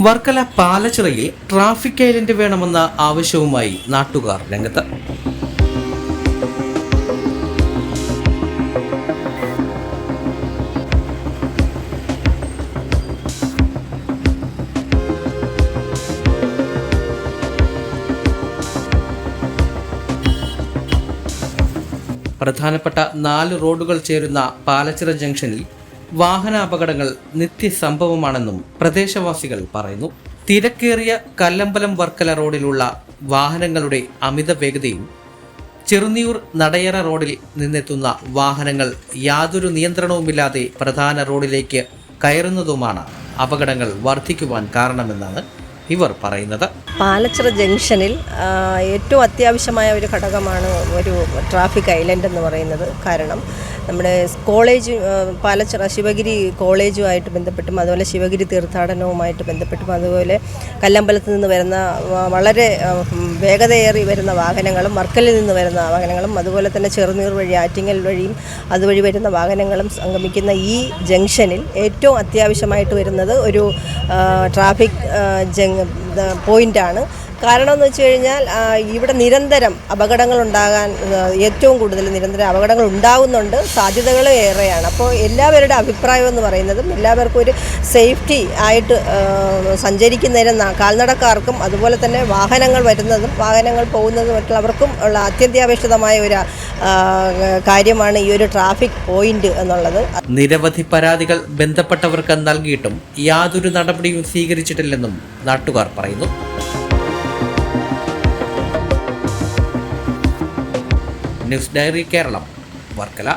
Varkala പാലച്ചിറയിൽ traffic island വേണമെന്ന ആവശ്യവുമായി നാട്ടുകാർ രംഗത്ത്. പ്രധാനപ്പെട്ട 4 റോഡുകൾ ചേരുന്ന പാലച്ചിറ ജംഗ്ഷനിൽ വാഹനാപകടങ്ങൾ നിത്യസംഭവമാണെന്നും പ്രദേശവാസികൾ പറയുന്നു. തിരക്കേറിയ കല്ലമ്പലം വർക്കല റോഡിലുള്ള വാഹനങ്ങളുടെ അമിത വേഗതയും ചെറുന്നിയൂർ നടയറ റോഡിൽ നിന്നെത്തുന്ന വാഹനങ്ങൾ യാതൊരു നിയന്ത്രണവുമില്ലാതെ പ്രധാന റോഡിലേക്ക് കയറുന്നതുമാണ് അപകടങ്ങൾ വർദ്ധിക്കുവാൻ കാരണമെന്നാണ് ഇവർ പറയുന്നത്. പാലച്ചിറ ജംഗ്ഷനിൽ ഏറ്റവും അത്യാവശ്യമായ ഒരു ഘടകമാണ് ഒരു ട്രാഫിക് ഐലൻഡ് എന്ന് പറയുന്നത്. കാരണം നമ്മുടെ കോളേജ് പാലച്ചിറ ശിവഗിരി കോളേജുമായിട്ട് ബന്ധപ്പെട്ടും അതുപോലെ ശിവഗിരി തീർത്ഥാടനവുമായിട്ട് ബന്ധപ്പെട്ടും അതുപോലെ കല്ലമ്പലത്ത് നിന്ന് വരുന്ന വളരെ വേഗതയേറി വരുന്ന വാഹനങ്ങളും വർക്കലിൽ നിന്ന് വരുന്ന വാഹനങ്ങളും അതുപോലെ തന്നെ ചെറുനീർ വഴി ആറ്റിങ്ങൽ വഴിയും അതുവഴി വരുന്ന വാഹനങ്ങളും സംഗമിക്കുന്ന ഈ ജംഗ്ഷനിൽ ഏറ്റവും അത്യാവശ്യമായിട്ട് വരുന്നത് ഒരു ട്രാഫിക് പോയിൻ്റാണ്. കാരണം എന്ന് വെച്ച് കഴിഞ്ഞാൽ ഇവിടെ നിരന്തരം അപകടങ്ങൾ ഉണ്ടാകാൻ ഏറ്റവും കൂടുതൽ നിരന്തരം അപകടങ്ങൾ ഉണ്ടാകുന്നുണ്ട്, സാധ്യതകൾ ഏറെയാണ്. അപ്പോൾ എല്ലാവരുടെ അഭിപ്രായം എന്ന് പറയുന്നതും എല്ലാവർക്കും ഒരു സേഫ്റ്റി ആയിട്ട് സഞ്ചരിക്കുന്നതിന് കാൽനടക്കാർക്കും അതുപോലെ തന്നെ വാഹനങ്ങൾ വരുന്നതും വാഹനങ്ങൾ പോകുന്നതും മറ്റുള്ളവർക്കും ഉള്ള അത്യന്താപേക്ഷിതമായ ഒരു കാര്യമാണ് ഈ ഒരു ട്രാഫിക് പോയിന്റ് എന്നുള്ളത്. നിരവധി പരാതികൾ ബന്ധപ്പെട്ടവർക്ക് നൽകിയിട്ടും യാതൊരു നടപടിയും സ്വീകരിച്ചിട്ടില്ലെന്നും നാട്ടുകാർ പറയുന്നു. News diary Kerala, Varkala.